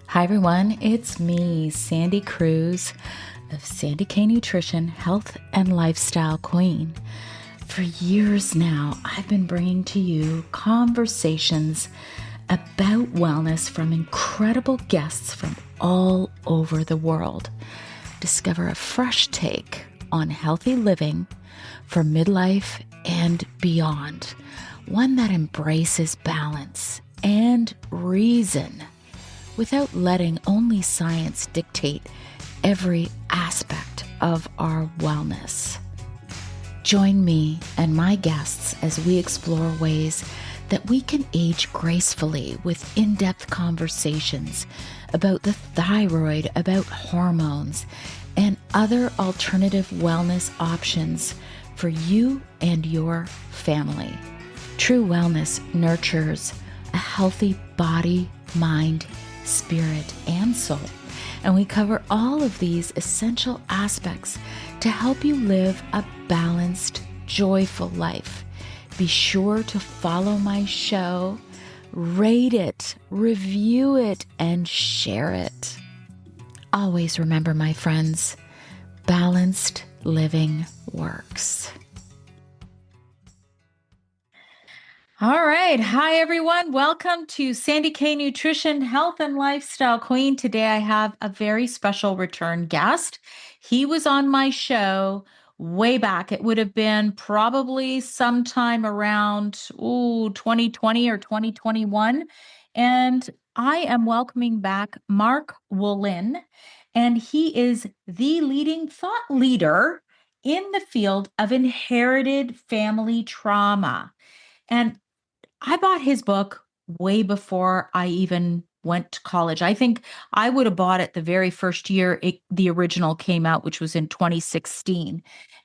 Hi everyone, it's me, Sandy Cruz of Sandy K Nutrition, Health and Lifestyle Queen. For years now, I've been bringing to you conversations about wellness from incredible guests from all over the world. Discover a fresh take on healthy living for midlife and beyond, one that embraces balance and reason, without letting only science dictate every aspect of our wellness. Join me and my guests as we explore ways that we can age gracefully with in-depth conversations about the thyroid, about hormones, and other alternative wellness options for you and your family. True wellness nurtures a healthy body, mind, spirit, and soul. And we cover all of these essential aspects to help you live a balanced, joyful life. Be sure to follow my show, rate it, review it, and share it. Always remember, my friends, balanced living works. All right. Hi, everyone. Welcome to Sandy K Nutrition, Health and Lifestyle Queen. Today, I have a very special return guest. He was on my show way back. It would have been probably sometime around 2020 or 2021. And I am welcoming back Mark Wolynn, and he is the leading thought leader in the field of inherited family trauma. And I bought his book way before I even went to college. I think I would have bought it the very first year the original came out, which was in 2016.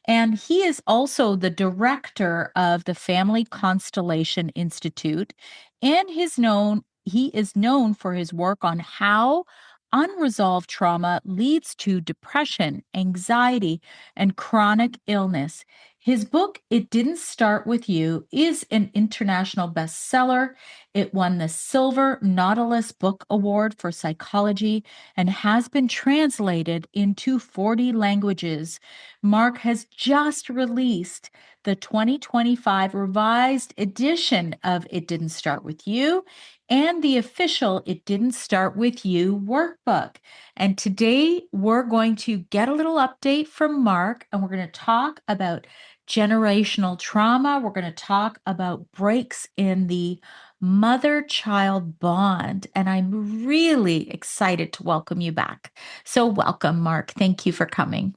And he is also the director of the Family Constellation Institute, and he is known for his work on how unresolved trauma leads to depression, anxiety, and chronic illness. His book, It Didn't Start With You, is an international bestseller. It won the Silver Nautilus Book Award for Psychology and has been translated into 40 languages. Mark has just released the 2025 revised edition of It Didn't Start With You and the official It Didn't Start With You workbook. And today we're going to get a little update from Mark, and we're going to talk about generational trauma. We're going to talk about breaks in the mother-child bond. And I'm really excited to welcome you back. So welcome, Mark. Thank you for coming.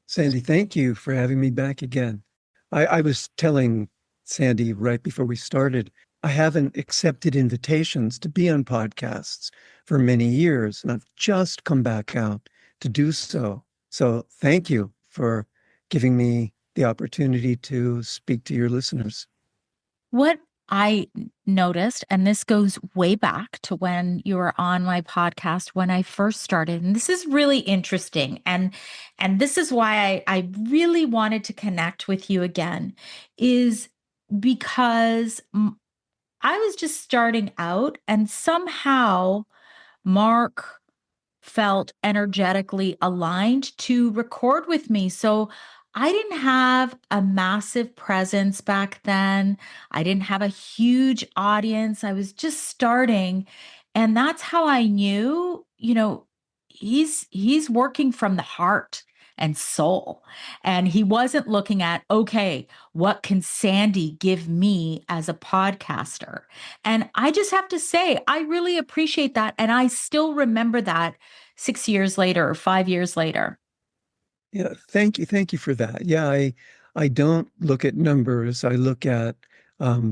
Sandy, thank you for having me back again. I was telling Sandy right before we started, I haven't accepted invitations to be on podcasts for many years, and I've just come back out to do so. So thank you for giving me the opportunity to speak to your listeners. What I noticed, and this goes way back to when you were on my podcast when I first started, and this is really interesting, and this is why I really wanted to connect with you again, is because I was just starting out, and somehow Mark felt energetically aligned to record with me. So I didn't have a massive presence back then. I didn't have a huge audience. I was just starting. And that's how I knew, he's working from the heart and soul. And he wasn't looking at, okay, what can Sandy give me as a podcaster? And I just have to say, I really appreciate that. And I still remember that 6 years later or 5 years later. Yeah, thank you. Thank you for that. Yeah, I don't look at numbers. I look at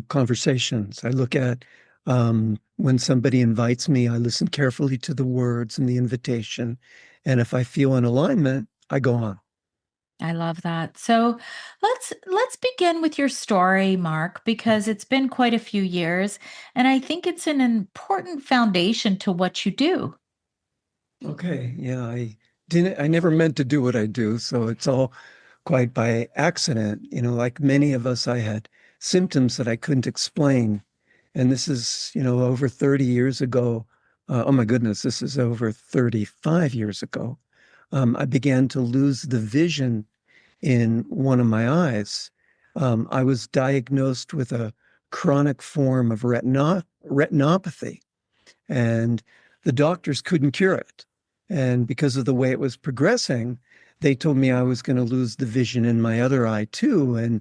conversations. I look at when somebody invites me, I listen carefully to the words and the invitation. And if I feel an alignment, I go on. I love that. So let's begin with your story, Mark, because it's been quite a few years, and I think it's an important foundation to what you do. Okay. Yeah, I never meant to do what I do, so it's all quite by accident. Like many of us, I had symptoms that I couldn't explain. And this is, over 30 years ago oh my goodness, this is over 35 years ago. I began to lose the vision in one of my eyes. I was diagnosed with a chronic form of retinopathy, and the doctors couldn't cure it. And because of the way it was progressing, they told me I was going to lose the vision in my other eye too. And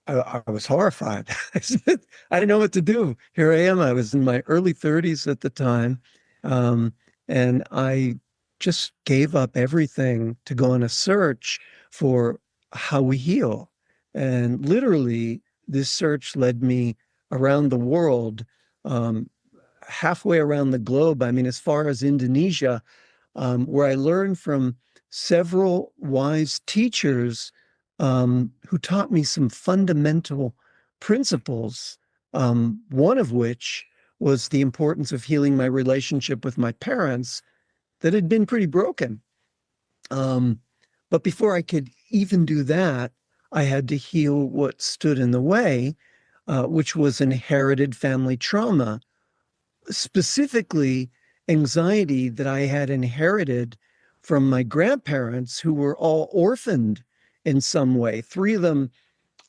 I was horrified. I didn't know what to do. Here I am. I was in my early 30s at the time. Um, and I just gave up everything to go on a search for how we heal. And literally, this search led me around the world, um, halfway around the globe. I mean, as far as Indonesia, where I learned from several wise teachers who taught me some fundamental principles, one of which was the importance of healing my relationship with my parents that had been pretty broken. Um, but before I could even do that, I had to heal what stood in the way, which was inherited family trauma, specifically anxiety that I had inherited from my grandparents who were all orphaned in some way. Three of them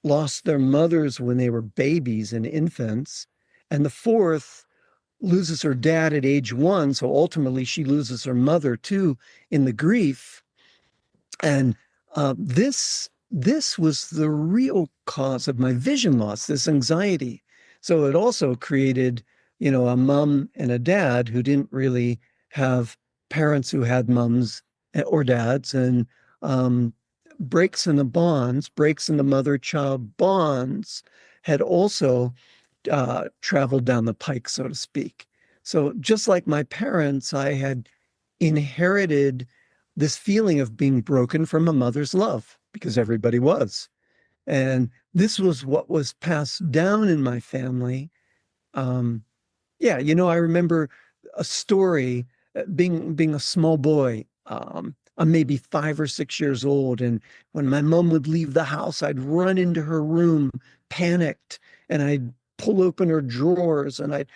lost their mothers when they were babies and infants, and the fourth loses her dad at age 1. So ultimately, she loses her mother too in the grief. And this was the real cause of my vision loss, this anxiety. So it also created, a mom and a dad who didn't really have parents who had moms or dads, and um, breaks in the mother-child bonds had also traveled down the pike, so to speak. So just like my parents, I had inherited this feeling of being broken from a mother's love because everybody was. And this was what was passed down in my family. Um, yeah, I remember a story being a small boy. I'm maybe 5 or 6 years old, and when my mom would leave the house, I'd run into her room, panicked, and I'd pull open her drawers and I'd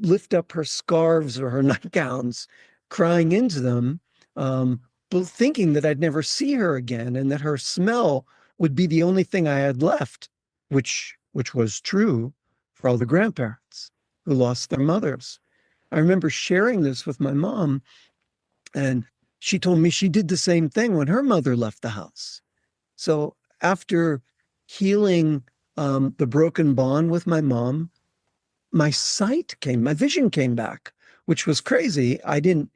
lift up her scarves or her nightgowns, crying into them, um, but thinking that I'd never see her again and that her smell would be the only thing I had left, which was true for all the grandparents who lost their mothers. I remember sharing this with my mom, and she told me she did the same thing when her mother left the house. So after healing the broken bond with my mom, my vision came back, which was crazy. I didn't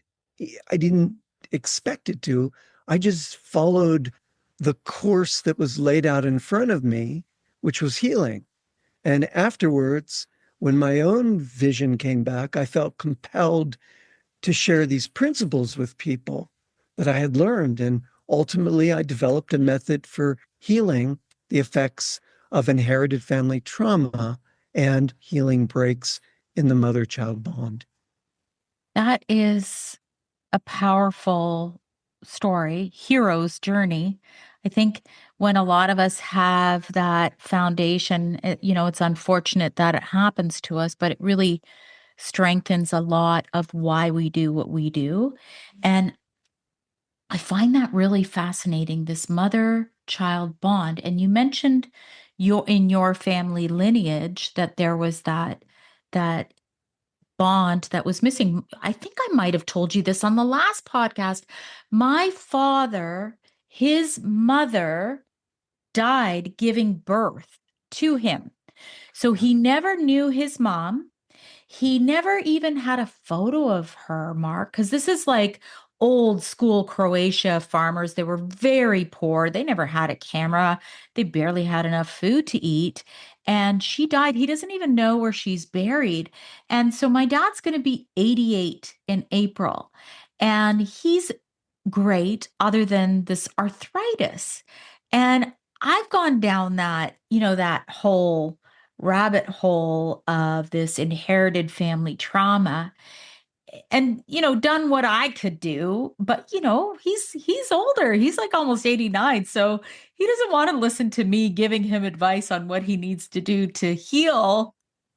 expect it to. I just followed the course that was laid out in front of me, which was healing. And afterwards, when my own vision came back, I felt compelled to share these principles with people that I had learned. And ultimately, I developed a method for healing the effects of inherited family trauma and healing breaks in the mother child bond. That is a powerful story, hero's journey. I think when a lot of us have that foundation, it's unfortunate that it happens to us, but it really strengthens a lot of why we do what we do. And I find that really fascinating, this mother child bond. And you mentioned in your family lineage that there was that bond that was missing. I think I might have told you this on the last podcast. My father, his mother died giving birth to him. So he never knew his mom. He never even had a photo of her, Mark, because this is like old school Croatia farmers. They were very poor. They never had a camera. They barely had enough food to eat. And she died. He doesn't even know where she's buried. And so my dad's going to be 88 in April. And he's great other than this arthritis. And I've gone down that whole rabbit hole of this inherited family trauma and done what I could do, but he's older. He's like almost 89, so he doesn't want to listen to me giving him advice on what he needs to do to heal.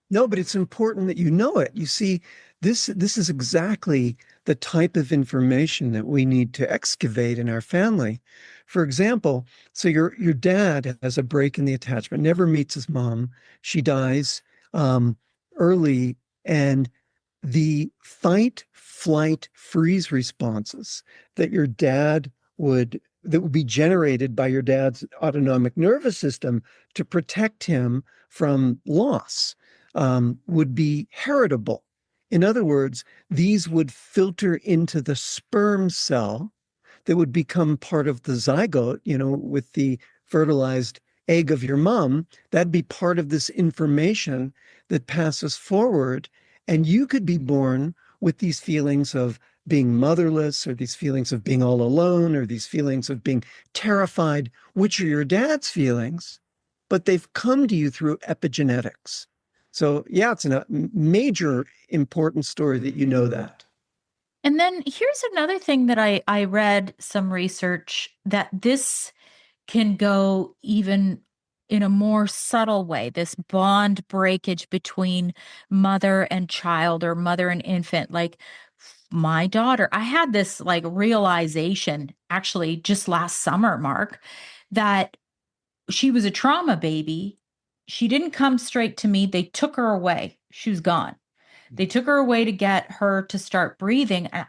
No, but it's important that you know it. You see, This is exactly the type of information that we need to excavate in our family. For example, so your dad has a break in the attachment, never meets his mom. She dies um, early, and the fight, flight, freeze responses that your dad that would be generated by your dad's autonomic nervous system to protect him from loss would be heritable. In other words, these would filter into the sperm cell that would become part of the zygote, with the fertilized egg of your mom. That'd be part of this information that passes forward. And you could be born with these feelings of being motherless, or these feelings of being all alone, or these feelings of being terrified, which are your dad's feelings, but they've come to you through epigenetics. So, yeah, it's a major important story that you know that. And then here's another thing that I read some research that this can go even in a more subtle way, this bond breakage between mother and child or mother and infant. Like my daughter, I had this like realization actually just last summer, Mark, that she was a trauma baby. She didn't come straight to me. They took her away. She was gone. They took her away to get her to start breathing. And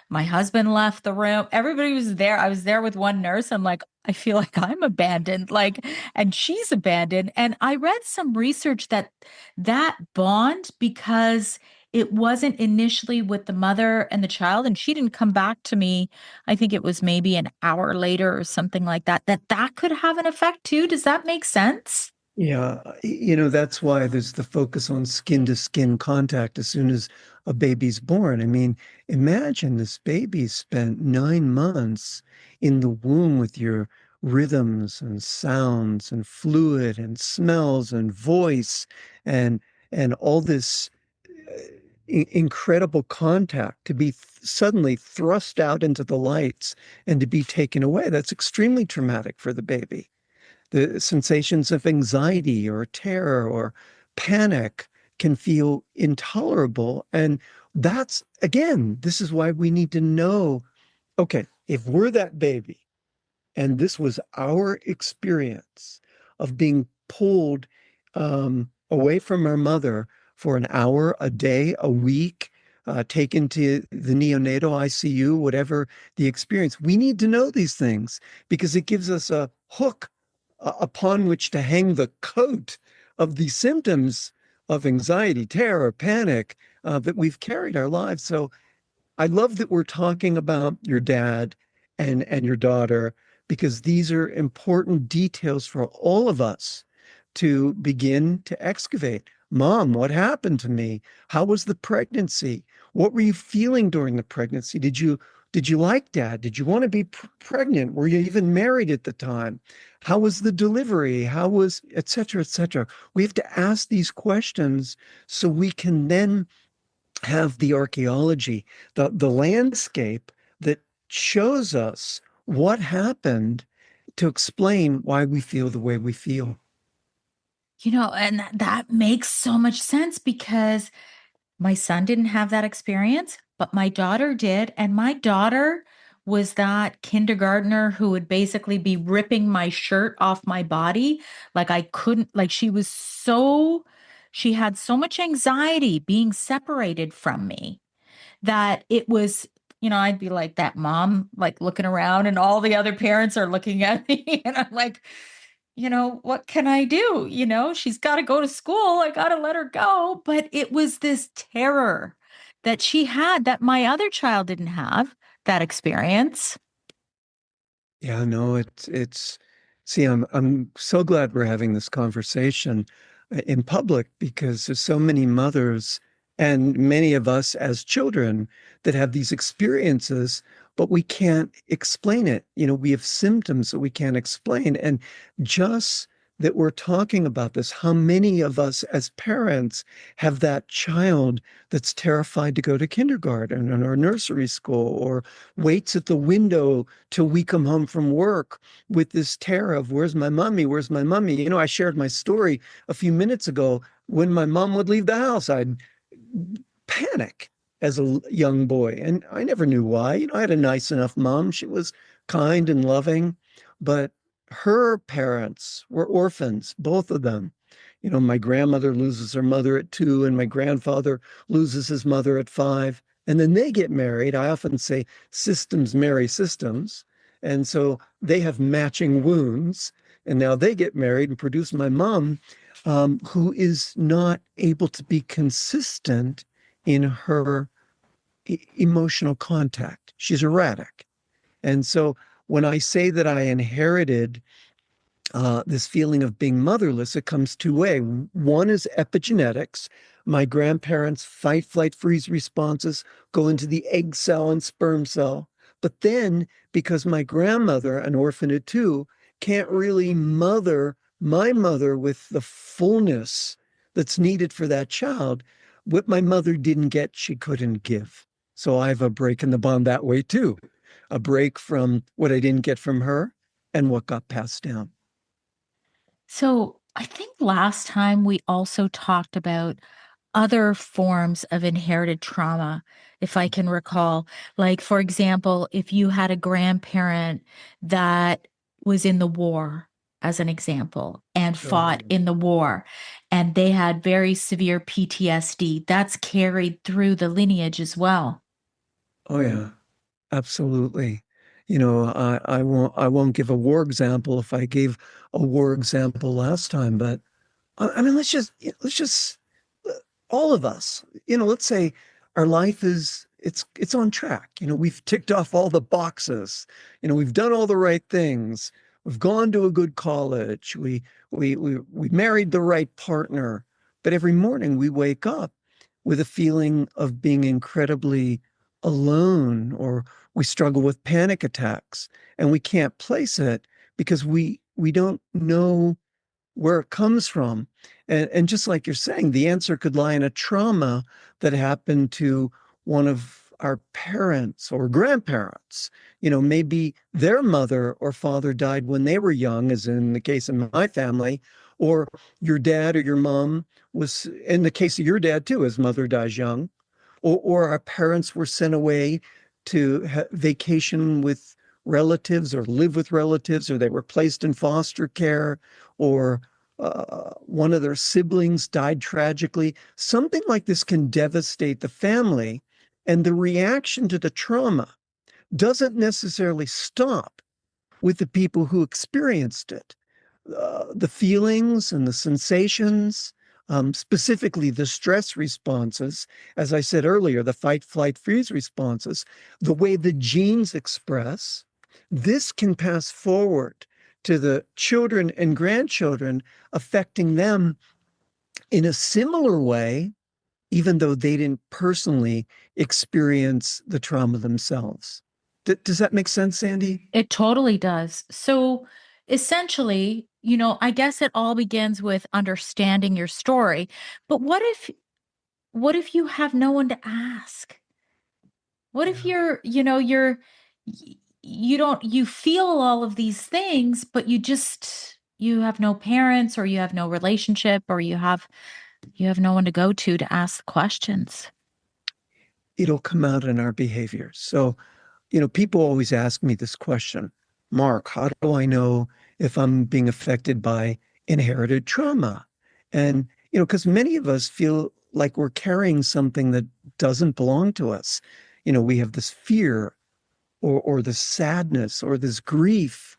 my husband left the room. Everybody was there. I was there with one nurse. I'm like, I feel like I'm abandoned, like, and she's abandoned. And I read some research that that bond, because it wasn't initially with the mother and the child, and she didn't come back to me. I think it was maybe an hour later or something like that, that could have an effect too. Does that make sense? Yeah, that's why there's the focus on skin to skin contact as soon as a baby's born. I mean, imagine this baby spent 9 months in the womb with your rhythms and sounds and fluid and smells and voice and all this incredible contact to be suddenly thrust out into the lights and to be taken away. That's extremely traumatic for the baby. The sensations of anxiety or terror or panic can feel intolerable. And that's, again, this is why we need to know, okay, if we're that baby and this was our experience of being pulled away from our mother for an hour, a day, a week, taken to the neonatal ICU, whatever the experience. We need to know these things because it gives us a hook upon which to hang the coat of the symptoms of anxiety, terror, panic that we've carried our lives. So I love that we're talking about your dad and your daughter, because these are important details for all of us to begin to excavate. Mom, what happened to me? How was the pregnancy? What were you feeling during the pregnancy? Did you like dad? Did you want to be pregnant? Were you even married at the time? How was the delivery? How was et cetera, et cetera? We have to ask these questions so we can then have the archaeology, the landscape that shows us what happened to explain why we feel the way we feel. And that makes so much sense because my son didn't have that experience, but my daughter did. And my daughter was that kindergartner who would basically be ripping my shirt off my body. Like I couldn't, like she had so much anxiety being separated from me that it was, I'd be like that mom, like looking around and all the other parents are looking at me. And I'm like, what can I do? She's got to go to school. I got to let her go. But it was this terror that she had that my other child didn't have that experience. Yeah, no, see, I'm so glad we're having this conversation in public, because there's so many mothers and many of us as children that have these experiences, but we can't explain it. We have symptoms that we can't explain. And just that we're talking about this, how many of us as parents have that child that's terrified to go to kindergarten or nursery school, or waits at the window till we come home from work with this terror of where's my mommy? Where's my mommy? I shared my story a few minutes ago. When my mom would leave the house, I'd panic. panic as a young boy. And I never knew why. I had a nice enough mom. She was kind and loving, but her parents were orphans, both of them. My grandmother loses her mother at 2, and my grandfather loses his mother at 5. And then they get married. I often say systems marry systems. And so they have matching wounds. And now they get married and produce my mom, who is not able to be consistent in her emotional contact. She's erratic. And so when I say that I inherited this feeling of being motherless, it comes two ways. One is epigenetics. My grandparents' fight, flight, freeze responses go into the egg cell and sperm cell. But then, because my grandmother, an orphan at 2, can't really mother my mother with the fullness that's needed for that child, what my mother didn't get, she couldn't give. So I have a break in the bond that way too. A break from what I didn't get from her and what got passed down. So I think last time we also talked about other forms of inherited trauma, if I can recall. Like, for example, if you had a grandparent that was in the war, as an example, and fought Oh, in the war, and they had very severe PTSD, that's carried through the lineage as well. oh yeah, absolutely. I won't give a war example if I gave a war example last time, but I mean, let's just all of us, let's say our life is it's on track. We've ticked off all the boxes. We've done all the right things. We've gone to a good college. We married the right partner. But every morning we wake up with a feeling of being incredibly alone, or we struggle with panic attacks, and we can't place it because we don't know where it comes from. And just like you're saying, the answer could lie in a trauma that happened to one of our parents or grandparents. Maybe their mother or father died when they were young, as in the case of my family, or your dad or your mom was, in the case of your dad too, his mother dies young, or our parents were sent away to vacation with relatives or live with relatives, or they were placed in foster care, or one of their siblings died tragically. Something like this can devastate the family, and the reaction to the trauma doesn't necessarily stop with the people who experienced it. The feelings and the sensations, specifically the stress responses, as I said earlier, the fight, flight, freeze responses, the way the genes express, this can pass forward to the children and grandchildren, affecting them in a similar way, even though they didn't personally experience the trauma themselves. Does that make sense, Sandy? It totally does. So essentially, I guess it all begins with understanding your story. But what if you have no one to ask? What if Yeah. you don't, you feel all of these things, but you have no parents, or you have no relationship, or you have no one to go to ask questions. It'll come out in our behavior. So, people always ask me this question, Mark, how do I know if I'm being affected by inherited trauma? And, because many of us feel like we're carrying something that doesn't belong to us. We have this fear, or this sadness, or this grief,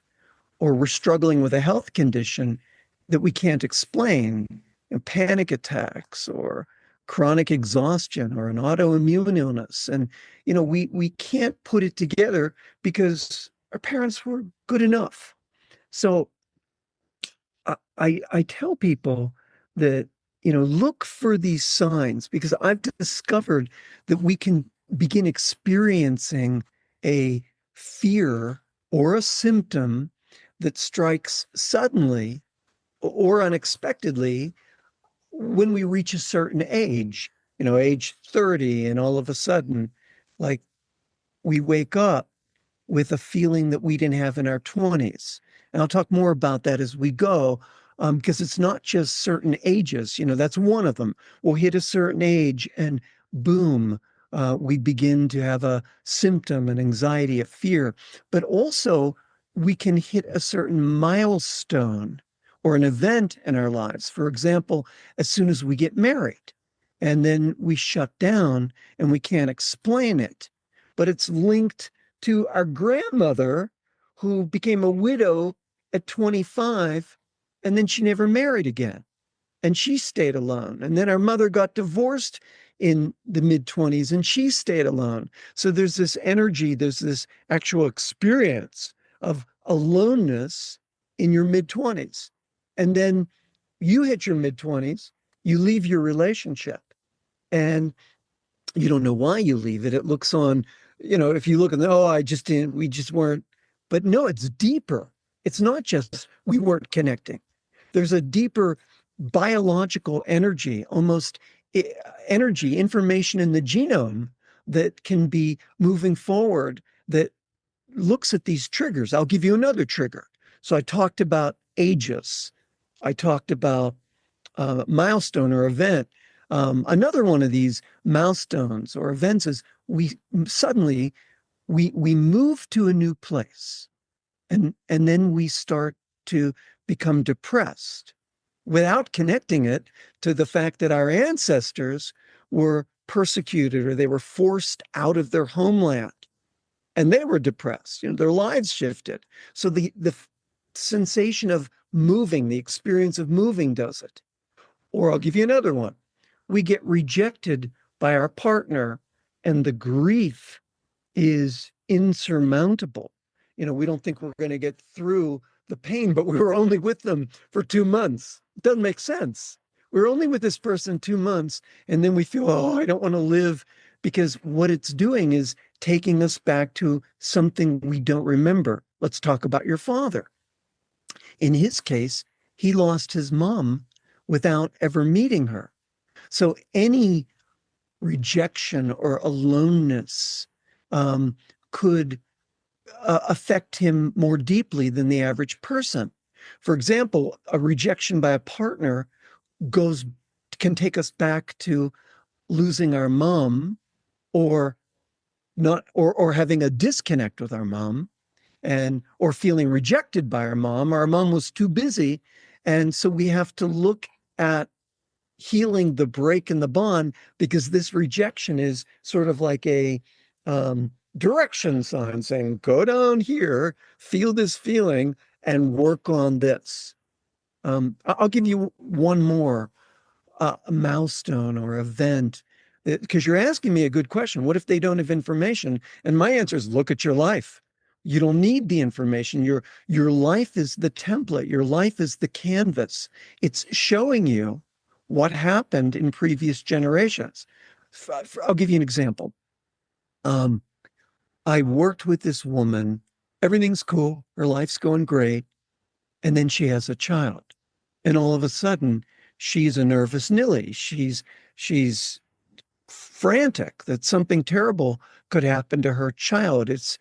or we're struggling with a health condition that we can't explain, panic attacks, or chronic exhaustion, or an autoimmune illness. And, we can't put it together because our parents were good enough. So I tell people that, look for these signs, because I've discovered that we can begin experiencing a fear or a symptom that strikes suddenly or unexpectedly when we reach a certain age, age 30, and all of a sudden, like, we wake up with a feeling that we didn't have in our 20s. And I'll talk more about that as we go, because it's not just certain ages. That's one of them. We'll hit a certain age and boom, we begin to have a symptom, an anxiety, a fear, but also we can hit a certain milestone or an event in our lives. For example, as soon as we get married, and then we shut down and we can't explain it, but it's linked to our grandmother who became a widow at 25 and then she never married again and she stayed alone. And then our mother got divorced in the mid 20s and she stayed alone. So there's this energy, there's this actual experience of aloneness in your mid 20s. And then you hit your mid 20s, you leave your relationship and you don't know why you leave it. It looks on, if you look and, oh, I just didn't, we just weren't. But no, it's deeper. It's not just we weren't connecting. There's a deeper biological energy, almost energy, information in the genome that can be moving forward that looks at these triggers. I'll give you another trigger. So I talked about ages. I talked about milestone or event. Another one of these milestones or events is we suddenly we move to a new place and then we start to become depressed without connecting it to the fact that our ancestors were persecuted or they were forced out of their homeland and they were depressed. Their lives shifted. So the sensation of moving, the experience of moving does it. Or I'll give you another one. We get rejected by our partner and the grief is insurmountable. We don't think we're going to get through the pain, but we were only with them for 2 months. It doesn't make sense. We were only with this person 2 months, and then we feel, oh, I don't want to live because what it's doing is taking us back to something we don't remember. Let's talk about your father. In his case, he lost his mom without ever meeting her. So any rejection or aloneness could affect him more deeply than the average person. For example, a rejection by a partner can take us back to losing our mom or not or having a disconnect with our mom and or feeling rejected by our mom. Our mom was too busy. And so we have to look at healing the break in the bond because this rejection is sort of like a direction sign saying, go down here, feel this feeling, and work on this. I'll give you one more milestone or event because you're asking me a good question. What if they don't have information? And my answer is look at your life. You don't need the information. Your life is the template. Your life is the canvas. It's showing you what happened in previous generations. I'll give you an example. I worked with this woman. Everything's cool. Her life's going great. And then she has a child. And all of a sudden, she's a nervous Nilly. She's frantic that something terrible could happen to her child. It's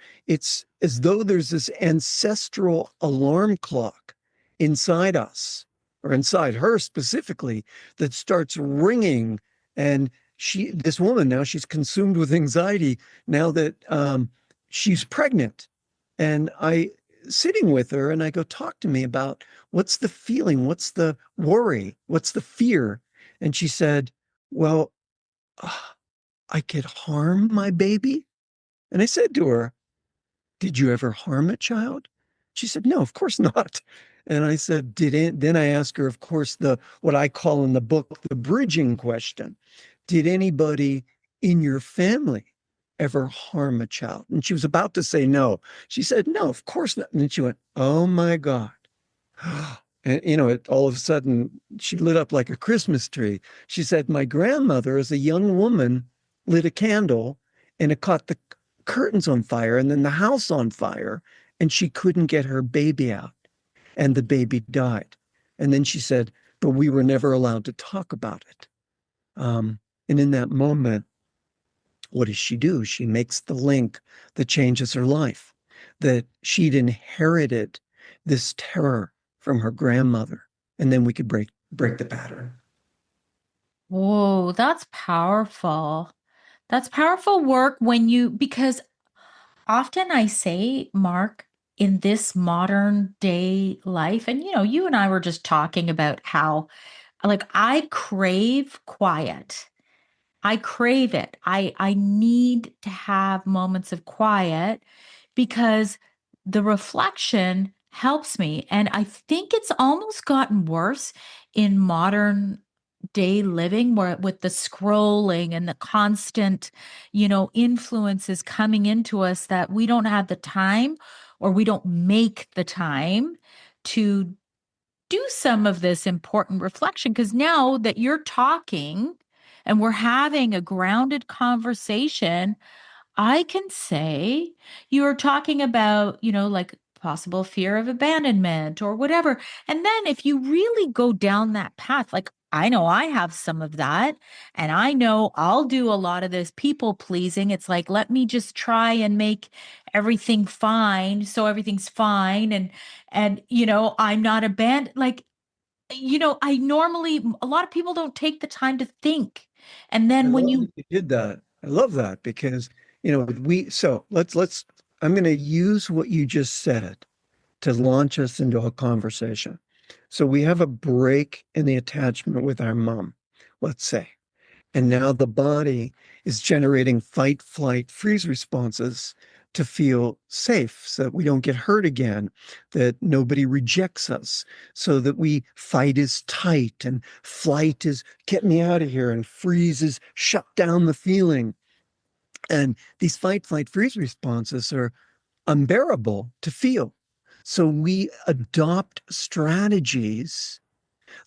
as though there's this ancestral alarm clock inside us, or inside her specifically, that starts ringing. And this woman now, she's consumed with anxiety now that she's pregnant. And I sitting with her and I go, talk to me about what's the feeling, what's the worry, what's the fear. And she said, well, I could harm my baby. And I said to her, did you ever harm a child? She said, no, of course not. And I said, then I asked her, of course, what I call in the book, the bridging question. Did anybody in your family ever harm a child? And she was about to say no. She said, no, of course not. And then she went, oh my God. And, all of a sudden, she lit up like a Christmas tree. She said, my grandmother, as a young woman, lit a candle and it caught the curtains on fire and then the house on fire, and she couldn't get her baby out, and the baby died. And then she said, but we were never allowed to talk about it. And in that moment, what does she do? She makes the link that changes her life, that she'd inherited this terror from her grandmother, and then we could break the pattern. Whoa, that's powerful. That's powerful work because often I say, Mark, in this modern day life, and you and I were just talking about how, like, I crave quiet. I crave it. I need to have moments of quiet because the reflection helps me. And I think it's almost gotten worse in modern day living where with the scrolling and the constant, influences coming into us that we don't have the time or we don't make the time to do some of this important reflection. Because now that you're talking and we're having a grounded conversation, I can say you were talking about, like possible fear of abandonment or whatever. And then if you really go down that path, like I know I have some of that, and I know I'll do a lot of this people pleasing. It's like, let me just try and make everything fine. So everything's fine. And I'm not abandoned. Like, I normally, a lot of people don't take the time to think. And I then when love you, that you did that. I love that because, so let's I'm going to use what you just said to launch us into a conversation. So we have a break in the attachment with our mom, let's say. And now the body is generating fight, flight, freeze responses to feel safe so that we don't get hurt again, that nobody rejects us, so that we fight is tight and flight is get me out of here and freeze is shut down the feeling. And these fight, flight, freeze responses are unbearable to feel. So we adopt strategies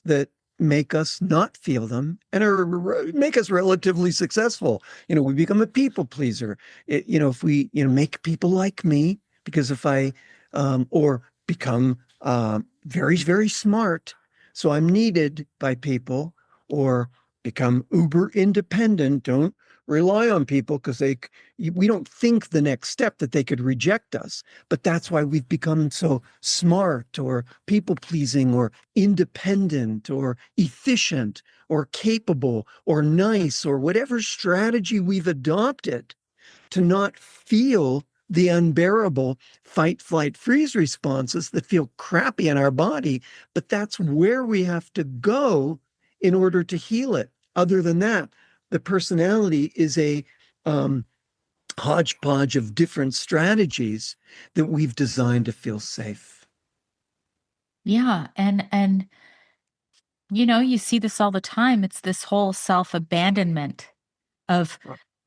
that make us not feel them and make us relatively successful. We become a people pleaser. If we, make people like me, because if I, or become very, very smart, so I'm needed by people, or become uber independent, don't rely on people because we don't think the next step that they could reject us. But that's why we've become so smart or people pleasing or independent or efficient or capable or nice or whatever strategy we've adopted to not feel the unbearable fight, flight, freeze responses that feel crappy in our body. But that's where we have to go in order to heal it. Other than that, the personality is a hodgepodge of different strategies that we've designed to feel safe. yeah, and you see this all the time. It's this whole self-abandonment of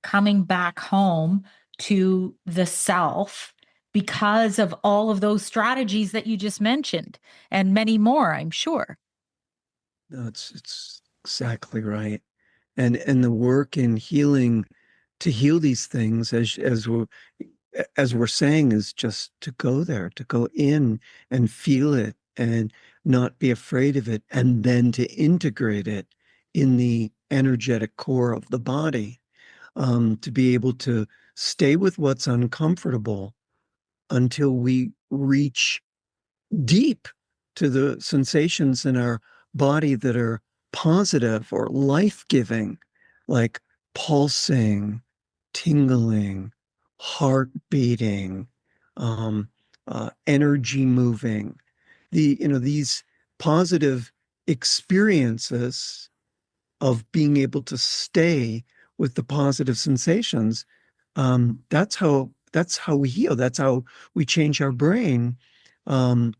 coming back home to the self because of all of those strategies that you just mentioned and many more, I'm sure. No, it's exactly right. And the work in healing to heal these things as we're saying is just to go there, to go in and feel it and not be afraid of it, and then to integrate it in the energetic core of the body, to be able to stay with what's uncomfortable until we reach deep to the sensations in our body that are positive or life-giving, like pulsing, tingling, heart beating, um, energy moving. These positive experiences of being able to stay with the positive sensations. That's how we heal. That's how we change our brain. Um,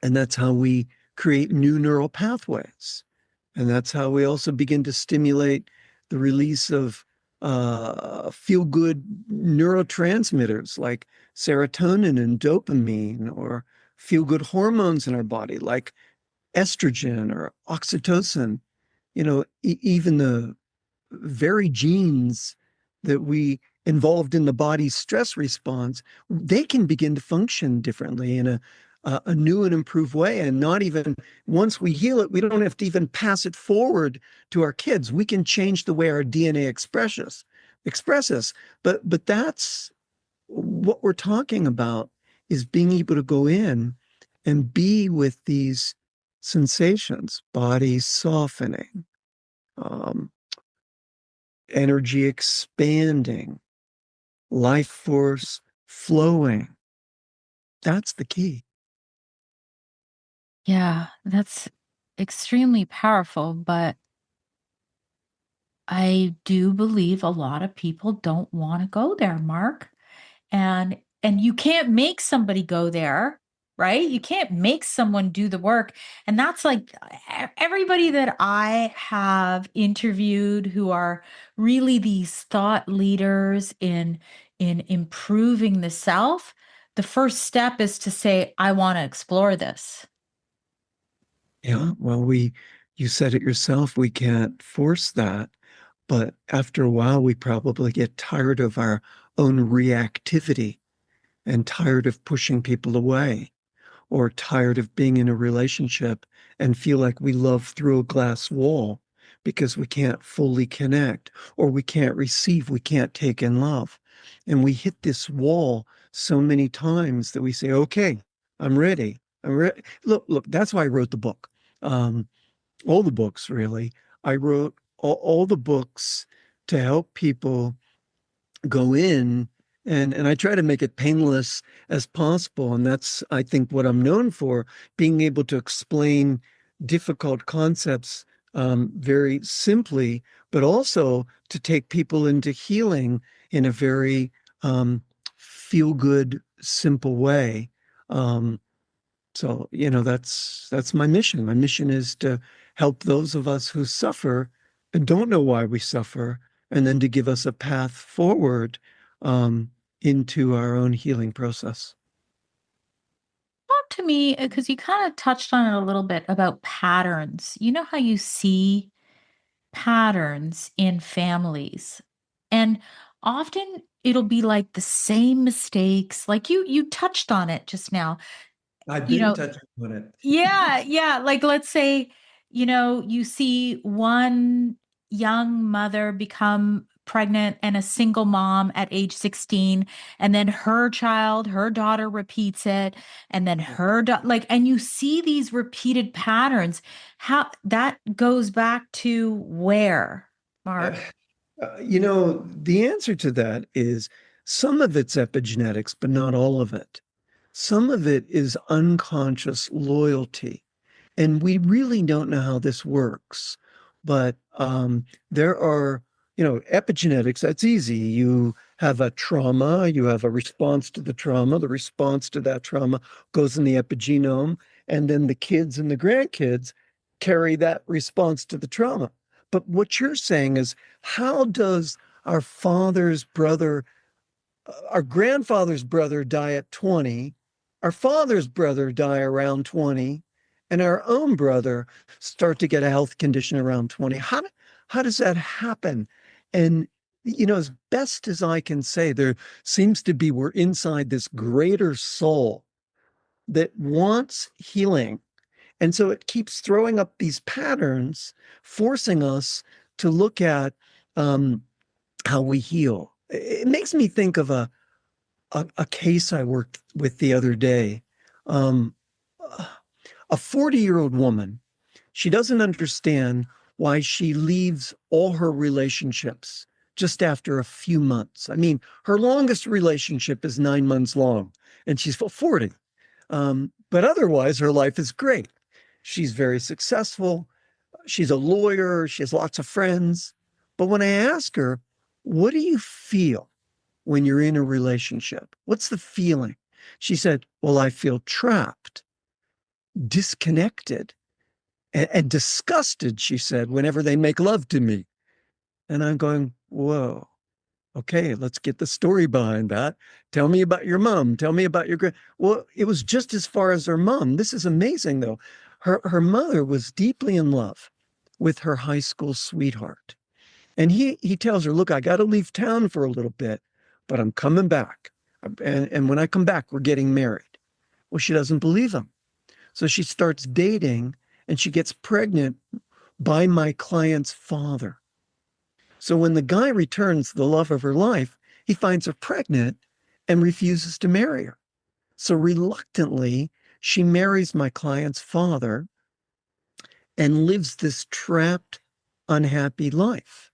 and that's how we create new neural pathways. And that's how we also begin to stimulate the release of feel good neurotransmitters like serotonin and dopamine, or feel good hormones in our body like estrogen or oxytocin. Even the very genes that we involved in the body's stress response, they can begin to function differently in a new and improved way. And not even once we heal it, we don't have to even pass it forward to our kids. We can change the way our DNA expresses. But that's what we're talking about, is being able to go in and be with these sensations, body softening, um, energy expanding, life force flowing. That's the key. Yeah, that's extremely powerful, but I do believe a lot of people don't want to go there, Mark. And you can't make somebody go there, right? You can't make someone do the work. And that's like everybody that I have interviewed who are really these thought leaders in improving the self, the first step is to say, I want to explore this. Yeah, well, you said it yourself, we can't force that. But after a while, we probably get tired of our own reactivity and tired of pushing people away or tired of being in a relationship and feel like we love through a glass wall because we can't fully connect or we can't receive, we can't take in love. And we hit this wall so many times that we say, okay, I'm ready. I'm ready. Look, that's why I wrote the book. Um, all the books, really. I wrote all the books to help people go in and I try to make it painless as possible. And that's, I think, what I'm known for, being able to explain difficult concepts very simply, but also to take people into healing in a very feel good, simple way. Um, so, that's my mission. My mission is to help those of us who suffer and don't know why we suffer, and then to give us a path forward um, into our own healing process. Talk to me because you kind of touched on it a little bit about patterns. You know how you see patterns in families. And often it'll be like the same mistakes. Like you touched on it just now. I've You been know, touching on it. yeah, yeah. Like, let's say, you see one young mother become pregnant and a single mom at age 16, and then her daughter repeats it, and then and you see these repeated patterns. How that goes back to where, Uh, Mark? the answer to that is some of it's epigenetics, but not all of it. Some of it is unconscious loyalty. And we really don't know how this works. But there are, epigenetics, that's easy. You have a trauma, you have a response to the trauma. The response to that trauma goes in the epigenome, and then the kids and the grandkids carry that response to the trauma. But what you're saying is, how does our father's brother our grandfather's brother die at 20, our father's brother die around 20, and our own brother start to get a health condition around 20. How does that happen? And as best as I can say, there seems to be we're inside this greater soul that wants healing. And so it keeps throwing up these patterns, forcing us to look at how we heal. It makes me think of a case I worked with the other day. Um, a 40-year-old woman, she doesn't understand why she leaves all her relationships just after a few months. I mean, her longest relationship is 9 months long, and she's 40. But otherwise, her life is great. She's very successful. She's a lawyer. She has lots of friends. But when I ask her, what do you feel when you're in a relationship? What's the feeling? She said, well, I feel trapped, disconnected, and disgusted, she said, whenever they make love to me. And I'm going, whoa, okay, let's get the story behind that. Tell me about your mom. Tell me about your grand. Well, it was just as far as her mom. This is amazing, though. Her mother was deeply in love with her high school sweetheart. And he tells her, look, I got to leave town for a little bit, but I'm coming back. And when I come back, we're getting married. Well, she doesn't believe him. So she starts dating and she gets pregnant by my client's father. So when the guy returns, the love of her life, he finds her pregnant and refuses to marry her. So reluctantly, she marries my client's father and lives this trapped, unhappy life.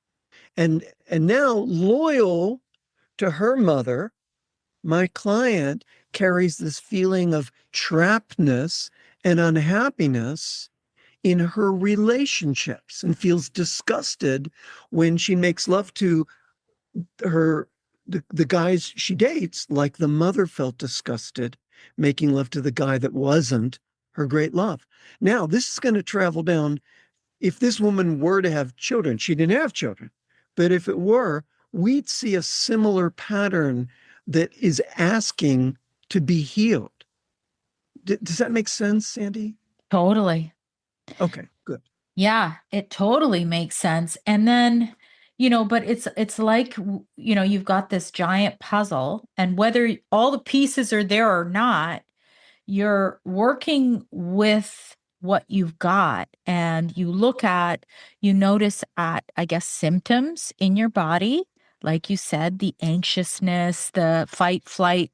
And now loyal to her mother, my client carries this feeling of trappedness and unhappiness in her relationships and feels disgusted when she makes love to her the guys she dates, like the mother felt disgusted making love to the guy that wasn't her great love. Now, this is going to travel down. If this woman were to have children, she didn't have children, but if it were, we'd see a similar pattern that is asking to be healed. Does that make sense, Sandy? Totally. Okay, good. Yeah, it totally makes sense. And then, but it's like, you've got this giant puzzle, and whether all the pieces are there or not, you're working with what you've got, and you notice at, I guess, symptoms in your body, like you said, the anxiousness, the fight flight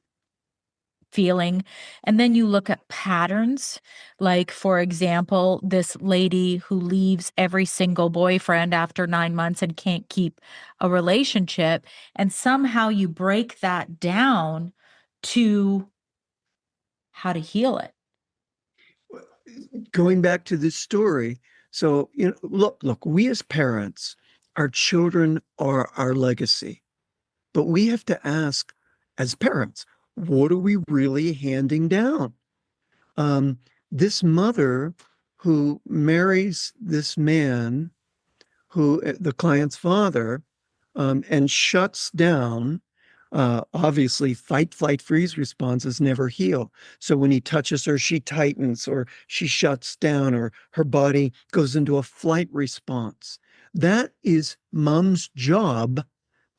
feeling. And then you look at patterns, like, for example, this lady who leaves every single boyfriend after 9 months and can't keep a relationship. And somehow you break that down to how to heal it. Going back to this story, so look, we as parents, our children are our legacy, but we have to ask, as parents, what are we really handing down? Um, this mother who marries this man who the client's father, and shuts down. Obviously, fight, flight, freeze responses never heal. So when he touches her, she tightens or she shuts down or her body goes into a flight response. That is mom's job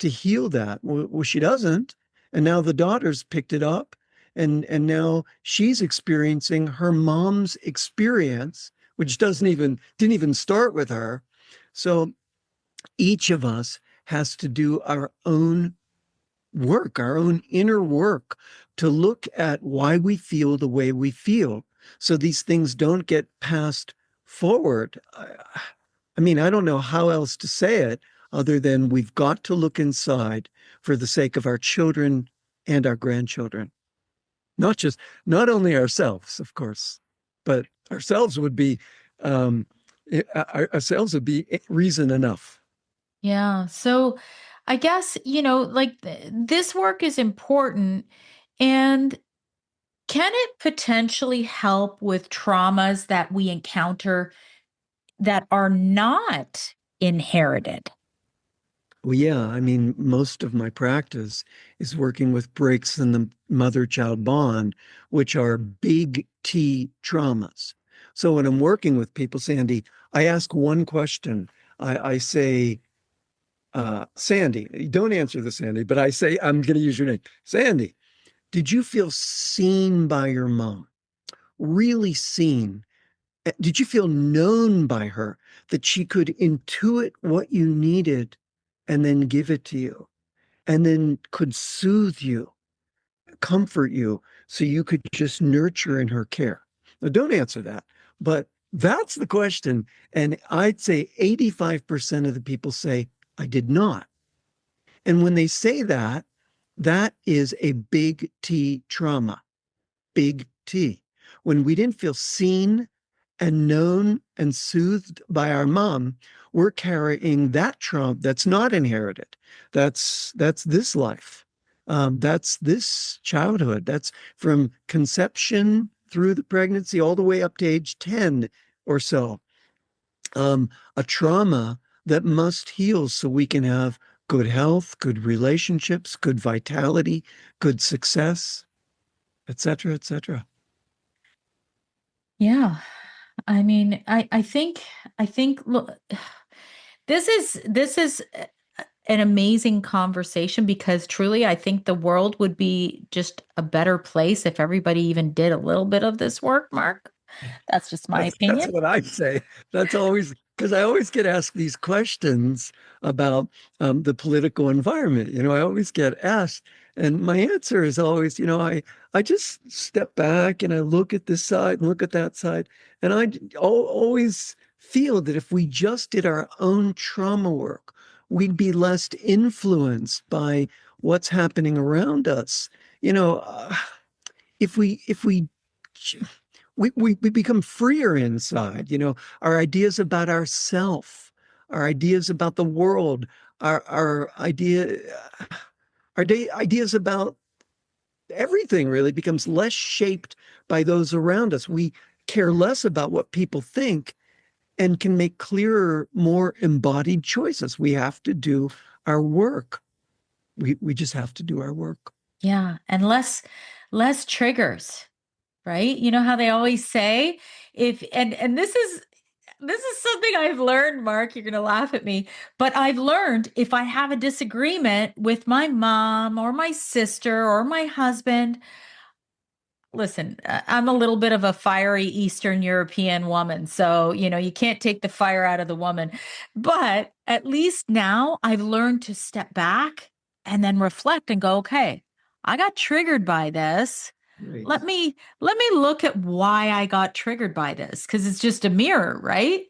to heal that. Well, she doesn't. And now the daughter's picked it up. And now she's experiencing her mom's experience, which didn't even start with her. So each of us has to do our own work, our own inner work to look at why we feel the way we feel. So these things don't get passed forward. I mean, I don't know how else to say it other than we've got to look inside for the sake of our children and our grandchildren. Not only ourselves, of course, but ourselves would be, um, ourselves would be reason enough. Yeah. So I guess, like, this work is important. And can it potentially help with traumas that we encounter that are not inherited? Well, yeah, I mean, most of my practice is working with breaks in the mother-child bond, which are big T traumas. So when I'm working with people, Sandy, I ask one question. I say, Sandy, don't answer this, Sandy, but I say, I'm going to use your name. Sandy, did you feel seen by your mom? Really seen? Did you feel known by her, that she could intuit what you needed and then give it to you, and then could soothe you, comfort you, so you could just nurture in her care? Now, don't answer that, but that's the question. And I'd say 85% of the people say, I did not. And when they say that, that is a big T trauma, big T. When we didn't feel seen and known and soothed by our mom, we're carrying that trauma that's not inherited. That's this life. That's this childhood. That's from conception through the pregnancy all the way up to age 10 or so. A trauma that must heal so we can have good health, good relationships, good vitality, good success, etc., etc. Yeah. I mean, I think look, this is an amazing conversation, because truly I think the world would be just a better place if everybody even did a little bit of this work, Mark. That's just my That's opinion. what I say. That's always because I always get asked these questions about the political environment. I always get asked, and my answer is always, I just step back and I look at this side and look at that side, and I always feel that if we just did our own trauma work, we'd be less influenced by what's happening around us. You know, if we become freer inside, our ideas about ourself, our ideas about the world, our ideas about everything really becomes less shaped by those around us. We care less about what people think and can make clearer, more embodied choices. We have to do our work. We just have to do our work. Yeah. And less triggers, right? You know how they always say, if and this is something I've learned, Mark, you're going to laugh at me, but I've learned if I have a disagreement with my mom or my sister or my husband, listen, I'm a little bit of a fiery Eastern European woman. So, you can't take the fire out of the woman. But at least now I've learned to step back and then reflect and go, okay, I got triggered by this. Right. Let me look at why I got triggered by this because it's just a mirror, right?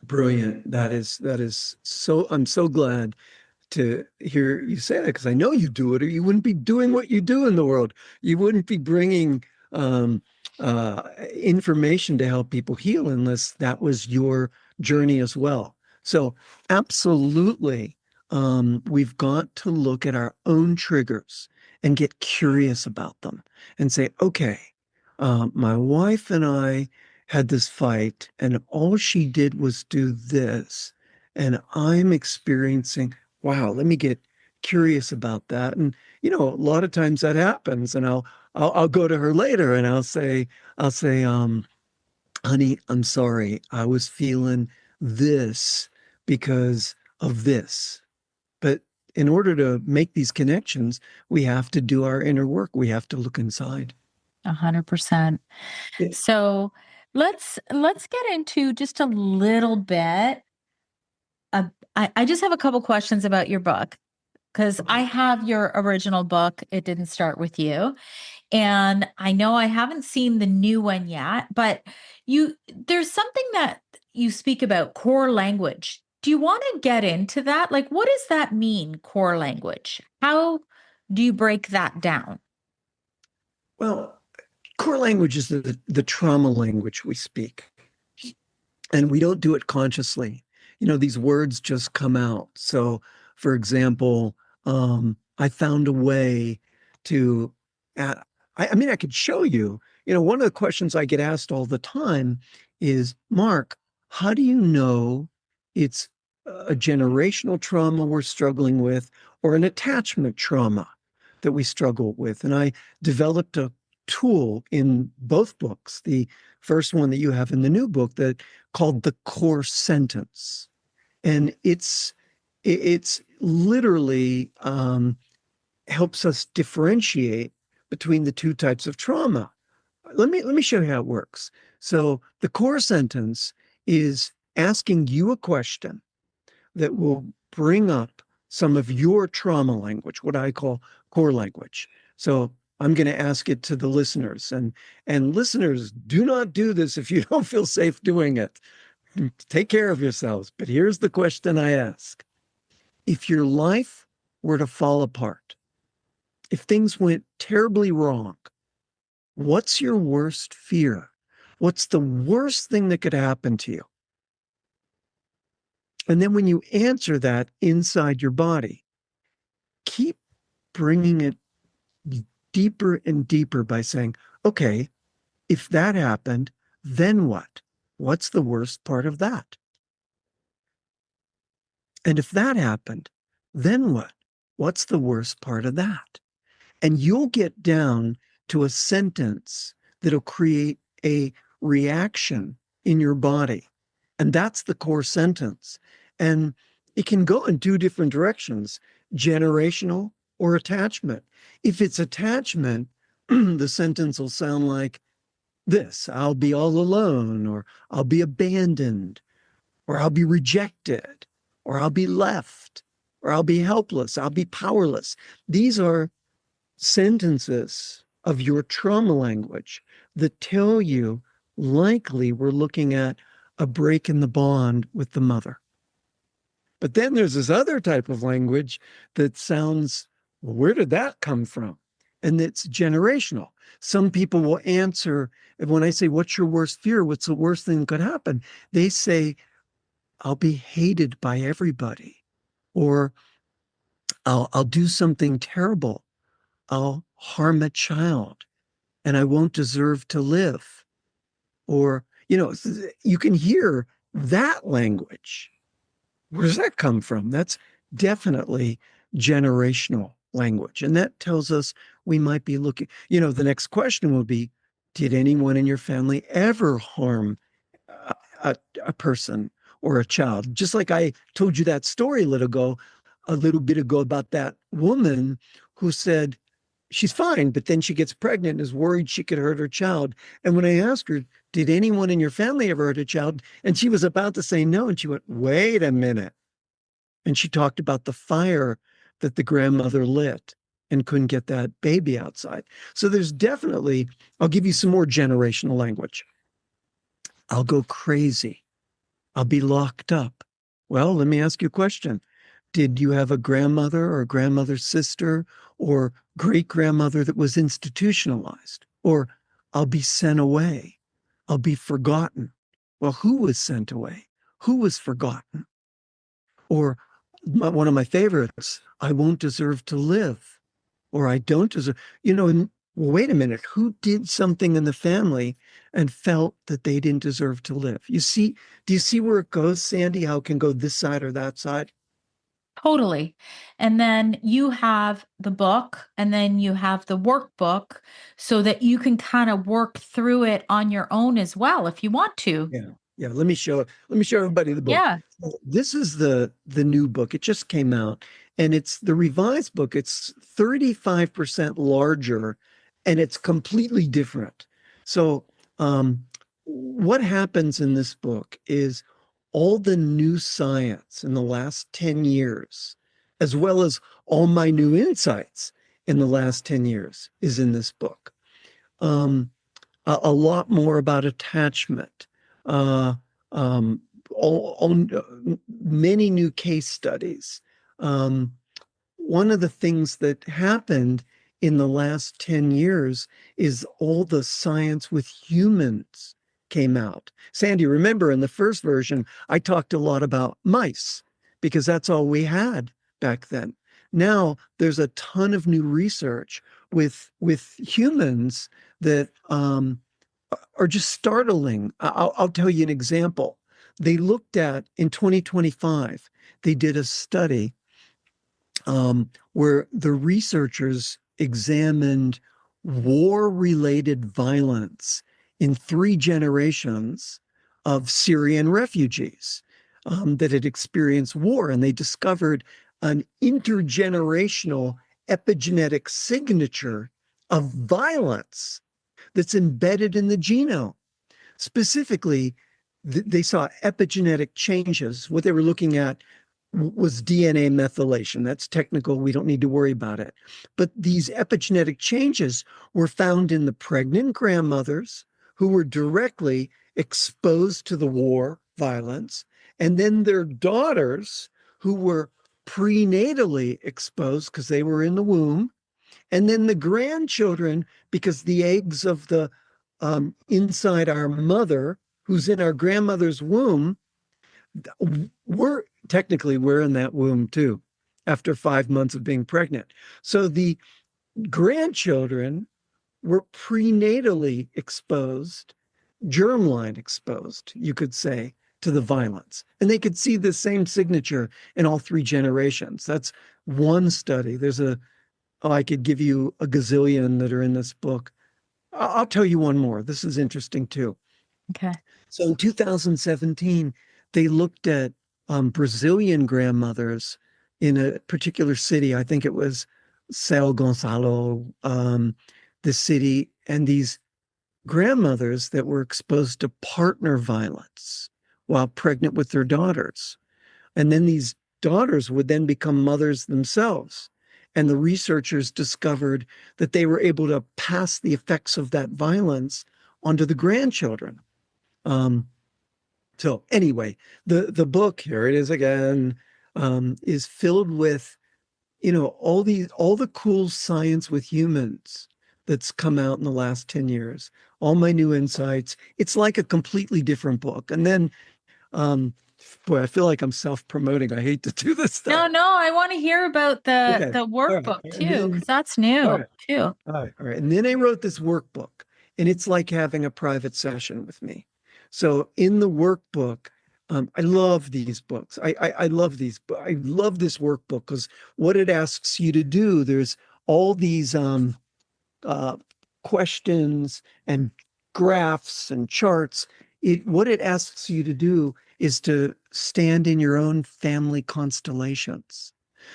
Brilliant. That is so, I'm so glad to hear you say that because I know you do it, or you wouldn't be doing what you do in the world. You wouldn't be bringing um, information to help people heal unless that was your journey as well. So, absolutely, we've got to look at our own triggers and get curious about them and say, okay, my wife and I had this fight, and all she did was do this. And I'm experiencing, wow, let me get curious about that. And a lot of times that happens, and I'll go to her later and I'll say, honey, I'm sorry. I was feeling this because of this. But in order to make these connections, we have to do our inner work. We have to look inside. 100%. Yeah. So let's get into just a little bit. I just have a couple questions about your book because I Okay. have your original book. It didn't start with you. And I know I haven't seen the new one yet, but there's something that you speak about core language. Do you want to get into that? Like, what does that mean, core language? How do you break that down? Well, core language is the trauma language we speak, and we don't do it consciously. These words just come out. So, for example, I found a way to, uh, I mean, I could show you. One of the questions I get asked all the time is, Mark, how do you know it's a generational trauma we're struggling with or an attachment trauma that we struggle with? And I developed a tool in both books. The first one that you have in the new book that called the core sentence. And it's literally helps us differentiate between the two types of trauma. Let me show you how it works. So the core sentence is asking you a question that will bring up some of your trauma language, what I call core language. So I'm going to ask it to the listeners, and listeners, do not do this if you don't feel safe doing it. Take care of yourselves. But here's the question I ask. If your life were to fall apart, if things went terribly wrong, what's your worst fear? What's the worst thing that could happen to you? And then when you answer that inside your body, keep bringing it deeper and deeper by saying, okay, if that happened, then what? What's the worst part of that? And if that happened, then what? What's the worst part of that? And you'll get down to a sentence that'll create a reaction in your body. And that's the core sentence. And it can go in two different directions, generational or attachment. If it's attachment, the sentence will sound like this: I'll be all alone, or I'll be abandoned, or I'll be rejected, or I'll be left, or I'll be helpless, I'll be powerless. These are sentences of your trauma language that tell you likely we're looking at a break in the bond with the mother. But then there's this other type of language that sounds, well, where did that come from? And it's generational. Some people will answer, and when I say, what's your worst fear? What's the worst thing that could happen? They say, I'll be hated by everybody, or I'll do something terrible. I'll harm a child and I won't deserve to live. Or, you can hear that language. Where does that come from? That's definitely generational language. And that tells us we might be looking, the next question will be, did anyone in your family ever harm a, a person or a child? Just like I told you that story a little bit ago about that woman who said she's fine, but then she gets pregnant and is worried she could hurt her child. And when I asked her, did anyone in your family ever hurt a child? And she was about to say no. And she went, wait a minute. And she talked about the fire that the grandmother lit and couldn't get that baby outside. So there's definitely, I'll give you some more generational language. I'll go crazy. I'll be locked up. Well, let me ask you a question. Did you have a grandmother or a grandmother's sister or great grandmother that was institutionalized? Or I'll be sent away. I'll be forgotten. Well, who was sent away? Who was forgotten? Or one of my favorites, I won't deserve to live, or I don't deserve, and well, wait a minute, who did something in the family and felt that they didn't deserve to live? Do you see where it goes, Sandy? How it can go this side or that side? Totally. And then you have the book and then you have the workbook so that you can kind of work through it on your own as well if you want to. Yeah. Yeah. Let me show everybody the book. Yeah, So this is the new book. It just came out and it's the revised book. It's 35% larger and it's completely different. So what happens in this book is all the new science in the last 10 years, as well as all my new insights in the last 10 years, is in this book. Um, a lot more about attachment, uh, um, many new case studies. Um, One of the things that happened in the last 10 years is all the science with humans came out. Sandy, remember in the first version, I talked a lot about mice because that's all we had back then. Now there's a ton of new research with humans that are just startling. I'll tell you an example. They looked at in 2025, they did a study where the researchers examined war-related violence in 3 generations of Syrian refugees that had experienced war, and they discovered an intergenerational epigenetic signature of violence that's embedded in the genome. Specifically, they saw epigenetic changes. What they were looking at was DNA methylation. That's technical. We don't need to worry about it. But these epigenetic changes were found in the pregnant grandmothers who were directly exposed to the war violence, and then their daughters who were prenatally exposed because they were in the womb, and then the grandchildren because the eggs of the inside our mother, who's in our grandmother's womb, we're in that womb too after 5 months of being pregnant. So the grandchildren were prenatally exposed, germline exposed, you could say, to the violence. And they could see the same signature in all 3 generations. That's one study. I could give you a gazillion that are in this book. I'll tell you one more. This is interesting too. okay. So in 2017, they looked at Brazilian grandmothers in a particular city. I think it was São Gonçalo, the city, and these grandmothers that were exposed to partner violence while pregnant with their daughters. And then these daughters would then become mothers themselves. And the researchers discovered that they were able to pass the effects of that violence onto the grandchildren. So anyway, the book, here it is again. is filled with, all the cool science with humans that's come out in the last 10 years, all my new insights. It's like a completely different book. And then, um, boy, I feel like I'm self-promoting. I hate to do this stuff. No, I want to hear about the Okay. All right. workbook And too, then, because that's all new right. too. All right. All right. And then I wrote this workbook, and it's like having a private session with me. So in the workbook, I love these books. I love these. I love this workbook because what it asks you to do, there's all these uh, questions and graphs and charts. What it asks you to do is to stand in your own family constellations.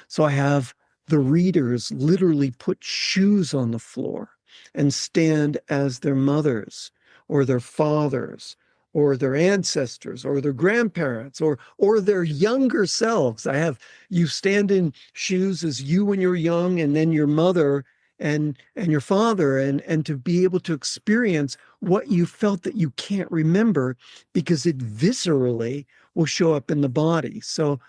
So I have the readers literally put shoes on the floor and stand as their mothers or their fathers or their ancestors or their grandparents or their younger selves. I have you stand in shoes as you when you're young, and then your mother and your father, and to be able to experience what you felt that you can't remember because it viscerally will show up in the body. So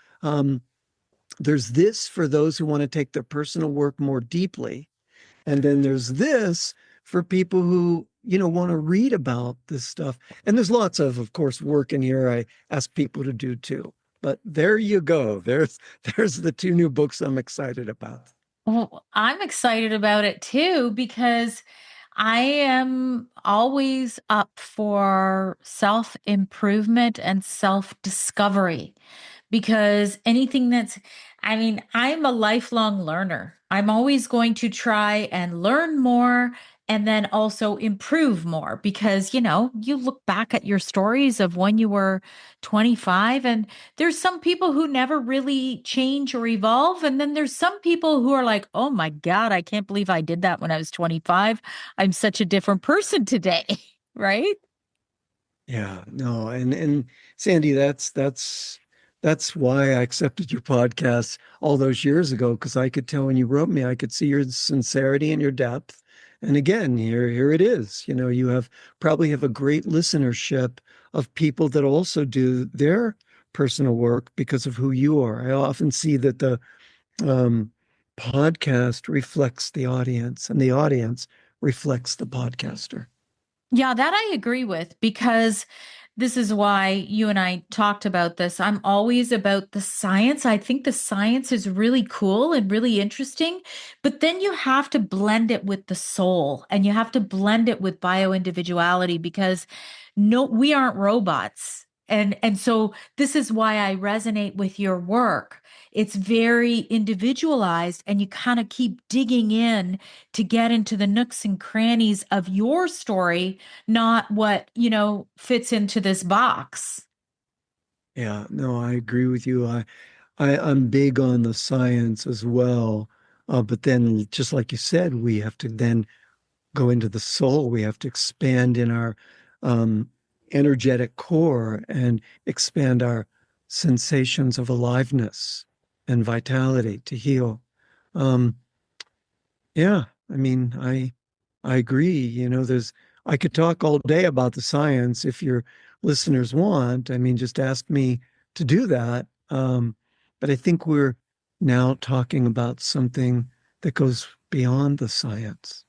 there's this for those who want to take their personal work more deeply, and then there's this for people who want to read about this stuff. And there's lots of course, work in here I ask people to do too. But there you go. There's the two new books I'm excited about. Well, I'm excited about it too because I am always up for self improvement and self discovery. Because anything I mean, I'm a lifelong learner. I'm always going to try and learn more and then also improve more because, you look back at your stories of when you were 25, and there's some people who never really change or evolve. And then there's some people who are like, oh my God, I can't believe I did that when I was 25. I'm such a different person today. Right? Yeah, no, and Sandy, that's why I accepted your podcast all those years ago, because I could tell when you wrote me, I could see your sincerity and your depth. And again, here it is. You probably have a great listenership of people that also do their personal work because of who you are. I often see that the um, podcast reflects the audience, and the audience reflects the podcaster. Yeah, that I agree with because this is why you and I talked about this. I'm always about the science. I think the science is really cool and really interesting, but then you have to blend it with the soul and you have to blend it with bioindividuality because no, we aren't robots. And so this is why I resonate with your work. It's very individualized and you kind of keep digging in to get into the nooks and crannies of your story, not what, fits into this box. Yeah, no, I agree with you. I'm big on the science as well. But then, just like you said, we have to then go into the soul. We have to expand in our um, energetic core and expand our sensations of aliveness and vitality to heal. Um, yeah, I mean, I agree. I could talk all day about the science if your listeners want. I mean, just ask me to do that. But I think we're now talking about something that goes beyond the science.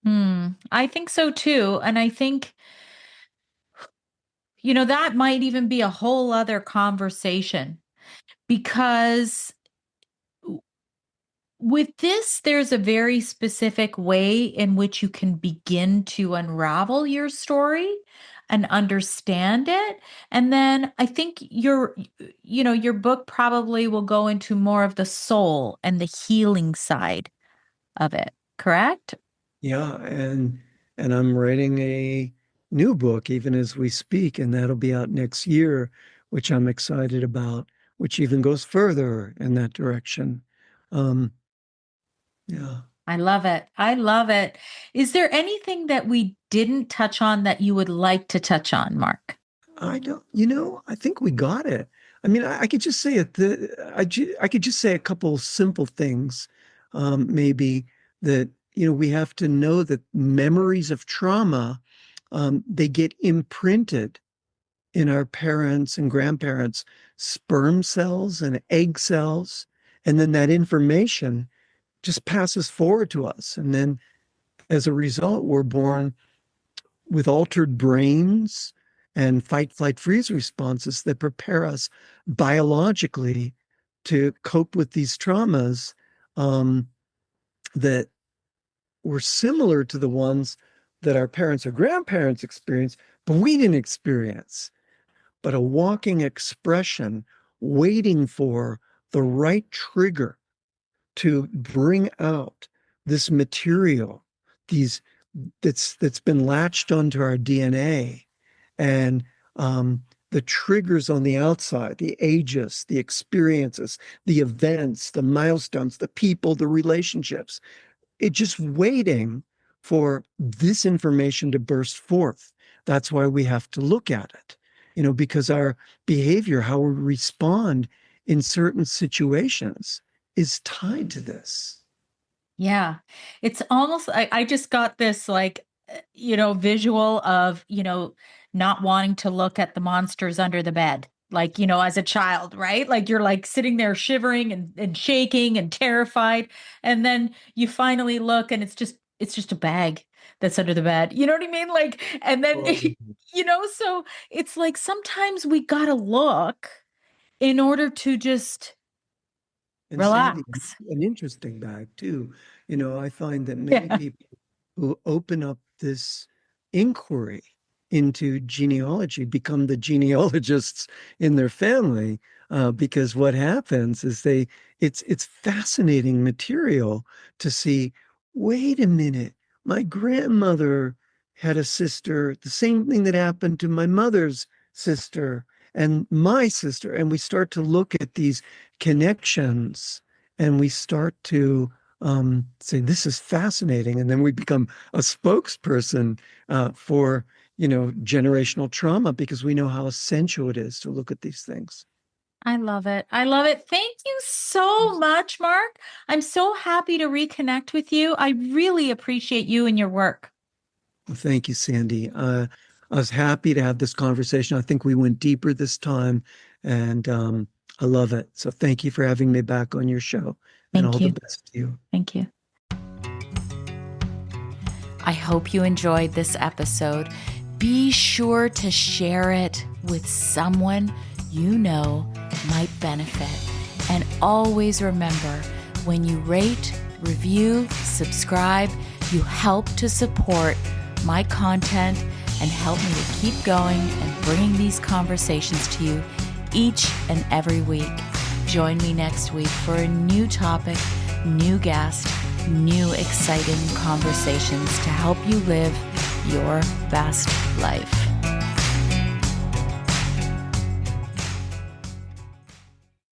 I think so too. And I think, that might even be a whole other conversation because with this, there's a very specific way in which you can begin to unravel your story and understand it. And then I think your book probably will go into more of the soul and the healing side of it, correct? Yeah, and I'm writing a new book even as we speak, and that'll be out next year, which I'm excited about, which even goes further in that direction. Um, yeah. I love it. I love it. Is there anything that we didn't touch on that you would like to touch on, Mark? I don't, I think we got it. I mean, I could just say it. I could just say a couple simple things, maybe that, we have to know that memories of trauma, they get imprinted in our parents and grandparents sperm cells and egg cells. And then that information just passes forward to us. And then as a result, we're born with altered brains and fight, flight, freeze responses that prepare us biologically to cope with these traumas that were similar to the ones that our parents or grandparents experienced, but we didn't experience. But a walking expression waiting for the right trigger to bring out this material, these that's been latched onto our DNA, and the triggers on the outside, the ages, the experiences, the events, the milestones, the people, the relationships. It's just waiting for this information to burst forth. That's why we have to look at it, because our behavior, how we respond in certain situations, is tied to this. Yeah. It's almost, I just got this like, visual of, not wanting to look at the monsters under the bed. Like, as a child, right? Like you're like sitting there shivering and shaking and terrified. And then you finally look and it's just a bag that's under the bed. You know what I mean? Like, and then, so it's like sometimes we gotta look in order to just And Sandy, relax. an interesting bag too. I find that many Yeah. people who open up this inquiry into genealogy become the genealogists in their family, because what happens is it's fascinating material to see, wait a minute, my grandmother had a sister, the same thing that happened to my mother's sister and my sister. And we start to look at these connections, and we start to say, this is fascinating. And then we become a spokesperson for, generational trauma, because we know how essential it is to look at these things. I love it. I love it. Thank you so much, Mark. I'm so happy to reconnect with you. I really appreciate you and your work. Well, thank you, Sandy. I was happy to have this conversation. I think we went deeper this time, and I love it. So thank you for having me back on your show, and Thank all the you. best to you. Thank you. I hope you enjoyed this episode. Be sure to share it with someone you know might benefit. And always remember, when you rate, review, subscribe, you help to support my content and help me to keep going and bringing these conversations to you each and every week. Join me next week for a new topic, new guest, new exciting conversations to help you live your best life.